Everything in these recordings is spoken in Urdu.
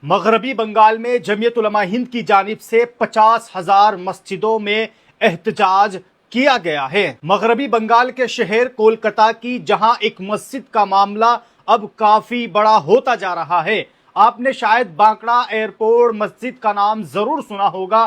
مغربی بنگال میں جمعیت علماء ہند کی جانب سے 50,000 مسجدوں میں احتجاج کیا گیا ہے۔ مغربی بنگال کے شہر کولکتہ کی جہاں ایک مسجد کا معاملہ اب کافی بڑا ہوتا جا رہا ہے۔ آپ نے شاید بانکڑا ایئرپورٹ مسجد کا نام ضرور سنا ہوگا۔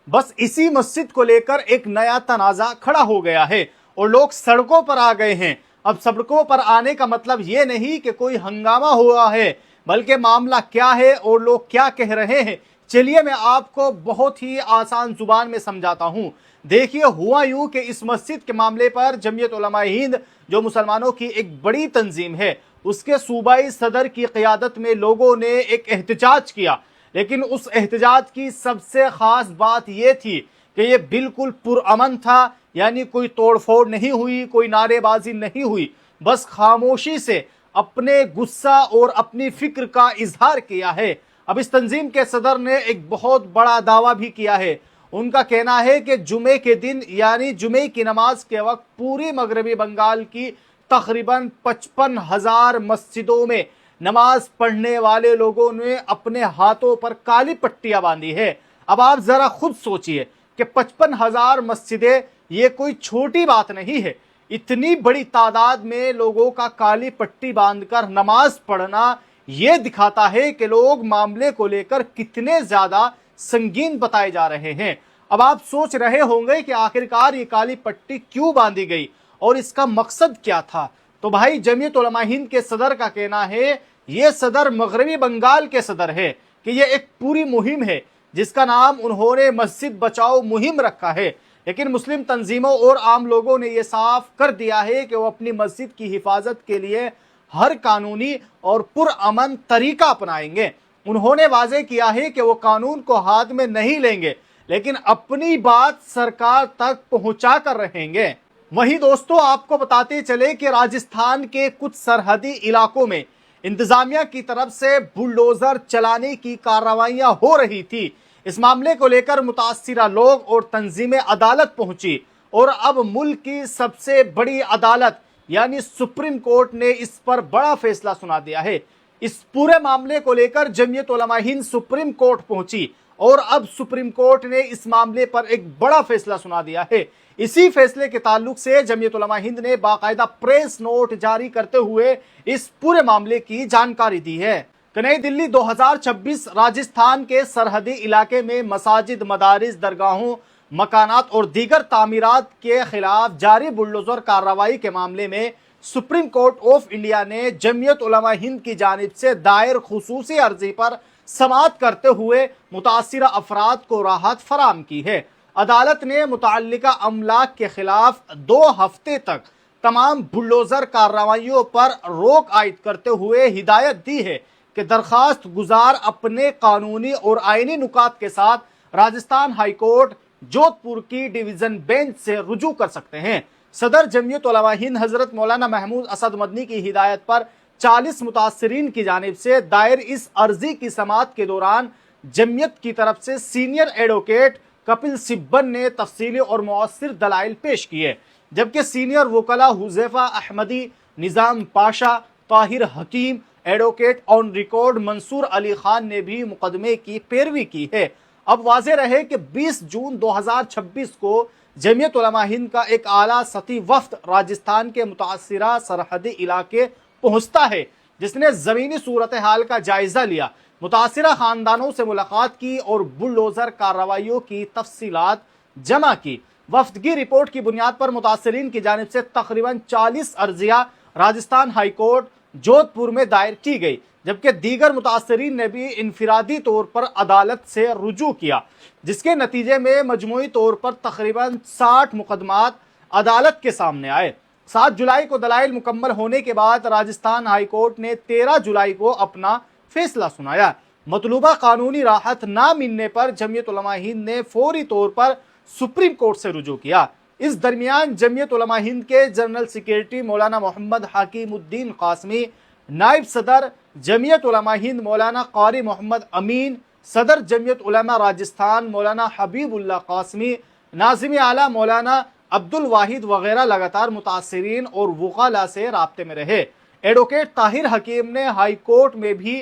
بس اسی مسجد کو لے کر ایک نیا تنازع کھڑا ہو گیا ہے اور لوگ سڑکوں پر آ گئے ہیں۔ اب سڑکوں پر آنے کا مطلب یہ نہیں کہ کوئی ہنگامہ ہوا ہے، بلکہ معاملہ کیا ہے اور لوگ کیا کہہ رہے ہیں، چلیے میں آپ کو بہت ہی آسان زبان میں سمجھاتا ہوں۔ دیکھیے، ہوا یوں کہ اس مسجد کے معاملے پر جمعیت علماء ہند، جو مسلمانوں کی ایک بڑی تنظیم ہے، اس کے صوبائی صدر کی قیادت میں لوگوں نے ایک احتجاج کیا، لیکن اس احتجاج کی سب سے خاص بات یہ تھی کہ یہ بالکل پرامن تھا، یعنی کوئی توڑ پھوڑ نہیں ہوئی، کوئی نعرے بازی نہیں ہوئی، بس خاموشی سے اپنے غصہ اور اپنی فکر کا اظہار کیا ہے۔ اب اس تنظیم کے صدر نے ایک بہت بڑا دعویٰ بھی کیا ہے۔ ان کا کہنا ہے کہ جمعے کے دن یعنی جمعے کی نماز کے وقت پوری مغربی بنگال کی تقریباً 55,000 مسجدوں میں نماز پڑھنے والے لوگوں نے اپنے ہاتھوں پر کالی پٹیاں باندھی ہے۔ اب آپ ذرا خود سوچئے کہ 55,000 مسجدیں یہ کوئی چھوٹی بات نہیں ہے۔ اتنی بڑی تعداد میں لوگوں کا کالی پٹی باندھ کر نماز پڑھنا یہ دکھاتا ہے کہ لوگ معاملے کو لے کر کتنے زیادہ سنگین بتائے جا رہے ہیں۔ اب آپ سوچ رہے ہوں گے کہ آخرکار یہ کالی پٹی کیوں باندھی گئی اور اس کا مقصد کیا تھا؟ تو بھائی، جمعیت علماء ہند کے صدر کا کہنا ہے، یہ صدر مغربی بنگال کے صدر ہے، کہ یہ ایک پوری مہم ہے جس کا نام انہوں نے مسجد بچاؤ مہم رکھا ہے۔ لیکن مسلم تنظیموں اور عام لوگوں نے یہ صاف کر دیا ہے کہ وہ اپنی مسجد کی حفاظت کے لیے ہر قانونی اور پرامن طریقہ اپنائیں گے۔ انہوں نے واضح کیا ہے کہ وہ قانون کو ہاتھ میں نہیں لیں گے، لیکن اپنی بات سرکار تک پہنچا کر رہیں گے۔ وہیں دوستو، آپ کو بتاتے چلے کہ راجستھان کے کچھ سرحدی علاقوں میں انتظامیہ کی طرف سے بلڈوزر چلانے کی کارروائیاں ہو رہی تھی۔ اس معاملے کو لے کر متاثرہ لوگ اور تنظیمیں عدالت پہنچی اور اب ملک کی سب سے بڑی عدالت یعنی سپریم کورٹ نے اس پر بڑا فیصلہ سنا دیا ہے۔ اس پورے معاملے کو لے کر جمعیت علماء ہند سپریم کورٹ پہنچی اور اب سپریم کورٹ نے اس معاملے پر ایک بڑا فیصلہ سنا دیا ہے۔ اسی فیصلے کے تعلق سے جمعیت علماء ہند نے باقاعدہ پریس نوٹ جاری کرتے ہوئے اس پورے معاملے کی جانکاری دی ہے کہ نئی دلی 2026 راجستھان کے سرحدی علاقے میں مساجد، مدارس، درگاہوں، مکانات اور دیگر تعمیرات کے خلاف جاری بلڈوزر کارروائی کے معاملے میں سپریم کورٹ آف انڈیا نے جمعیت علماء ہند کی جانب سے دائر خصوصی عرضی پر سماعت کرتے ہوئے متاثرہ افراد کو راحت فراہم کی ہے۔ عدالت نے متعلقہ املاک کے خلاف 2 ہفتے تک تمام بلڈوزر کارروائیوں پر روک عائد کرتے ہوئے ہدایت دی ہے کہ درخواست گزار اپنے قانونی اور آئینی نکات کے ساتھ راجستھان ہائی کورٹ جودھ پور کی ڈویژن بینچ سے رجوع کر سکتے ہیں۔ صدر جمعیت علماء ہند حضرت مولانا محمود اسد مدنی کی ہدایت پر 40 متاثرین کی جانب سے دائر اس عرضی کی سماعت کے دوران جمعیت کی طرف سے سینئر ایڈوکیٹ کپل سبن نے تفصیلی اور مؤثر دلائل پیش کیے، جبکہ سینئر وکلاء حذیفہ احمدی، نظام پاشا، طاہر حکیم، ایڈوکیٹ آن ریکارڈ منصور علی خان نے بھی مقدمے کی پیروی کی ہے۔ اب واضح رہے کہ 20 جون 2026 کو جمعیت علماء ہند کا ایک اعلیٰ سطحی وفد راجستھان کے متاثرہ سرحدی علاقے پہنچتا ہے، جس نے زمینی صورتحال کا جائزہ لیا، متاثرہ خاندانوں سے ملاقات کی اور بلڈوزر کارروائیوں کی تفصیلات جمع کی۔ وفد کی رپورٹ کی بنیاد پر متاثرین کی جانب سے تقریباً 40 عرضیہ راجستھان ہائی کورٹ جودھ پور میں دائر کی گئی، جبکہ دیگر متاثرین نے بھی انفرادی طور پر عدالت سے رجوع کیا، جس کے نتیجے میں مجموعی طور پر تقریباً 60 مقدمات عدالت کے سامنے آئے۔ 7 جولائی کو دلائل مکمل ہونے کے بعد راجستھان ہائی کورٹ نے 13 جولائی کو اپنا فیصلہ سنایا۔ مطلوبہ قانونی راحت نہ ملنے پر جمعیت علماء ہند نے فوری طور پر سپریم کورٹ سے رجوع کیا۔ اس درمیان جمعیت علماء ہند کے جنرل سیکریٹری مولانا محمد حکیم الدین قاسمی، نائب صدر جمعیت علماء ہند مولانا قاری محمد امین، صدر جمعیت علماء راجستھان مولانا حبیب اللہ قاسمی، ناظم اعلیٰ مولانا عبد الواحد وغیرہ لگاتار متاثرین اور وکلاء سے رابطے میں رہے۔ ایڈوکیٹ طاہر حکیم نے ہائی کورٹ میں بھی